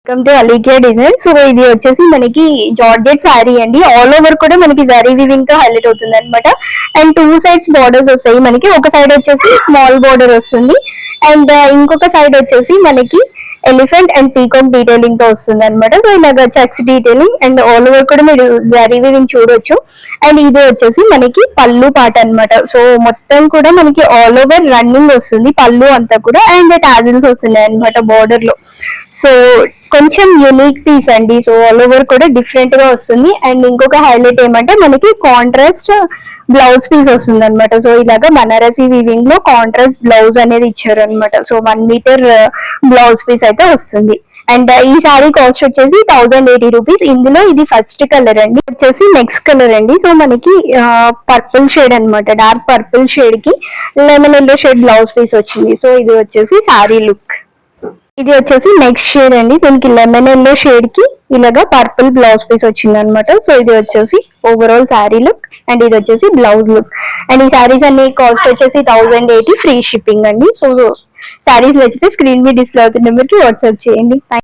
Welcome to అలీకియా design. So ఇది వచ్చేసి మనకి జార్జెట్ శారీ అండి. ఆల్ ఓవర్ కూడా మనకి జరీ వివింగ్ తో హైలైట్ అవుతుంది అనమాట. అండ్ టూ సైడ్స్ బార్డర్స్ వస్తాయి మనకి. ఒక సైడ్ వచ్చేసి స్మాల్ బార్డర్ వస్తుంది అండ్ ఇంకొక సైడ్ వచ్చేసి మనకి ఎలిఫెంట్ అండ్ పీకాక్ డీటెయిలింగ్ తో వస్తుంది అనమాట. సో ఇలాగ checks detailing and all over కూడా మీరు జరీ వివింగ్ చూడొచ్చు. అండ్ ఇది వచ్చేసి మనకి పళ్ళు పాట అనమాట. సో మొత్తం కూడా మనకి ఆల్ ఓవర్ రన్నింగ్ వస్తుంది పళ్ళు అంతా కూడా. అండ్ టాజిల్స్ వస్తున్నాయి అనమాట బార్డర్ లో. సో కొంచెం యూనిక్ పీస్ అండి. సో ఆల్ ఓవర్ కూడా డిఫరెంట్ గా వస్తుంది. అండ్ ఇంకొక హైలైట్ ఏమంటే మనకి కాంట్రాస్ట్ బ్లౌజ్ పీస్ వస్తుంది అనమాట. సో ఇలాగా బనారసి వీవింగ్ లో కాంట్రాస్ట్ బ్లౌజ్ అనేది ఇచ్చారు అనమాట. సో 1 మీటర్ బ్లౌజ్ పీస్ అయితే వస్తుంది. అండ్ ఈ సారీ కాస్ట్ వచ్చేసి 1080 రూపీస్. ఇందులో ఇది ఫస్ట్ కలర్ అండి. వచ్చేసి నెక్స్ట్ కలర్ అండి. సో మనకి పర్పుల్ షేడ్ అనమాట. డార్క్ పర్పుల్ షేడ్ కి lemon yellow shade blouse piece వచ్చింది. సో ఇది వచ్చేసి సారీ లుక్. ఇది వచ్చేసి నెక్స్ట్ షేడ్ అండి. దీనికి లెమన్ ఎల్లో షేడ్ కి ఇలాగా పర్పుల్ బ్లౌజ్ పీస్ వచ్చింది అనమాట. సో ఇది వచ్చేసి ఓవరాల్ శారీ లుక్ అండ్ ఇది వచ్చేసి బ్లౌజ్ లుక్. అండ్ ఈ శారీస్ అన్ని కాస్ట్ వచ్చేసి 1080 ఫ్రీ షిప్పింగ్ అండి. సో శారీస్ వచ్చితే స్క్రీన్ మీద డిస్ప్లే అవుతున్న నెంబర్ కి వాట్సాప్ చేయండి.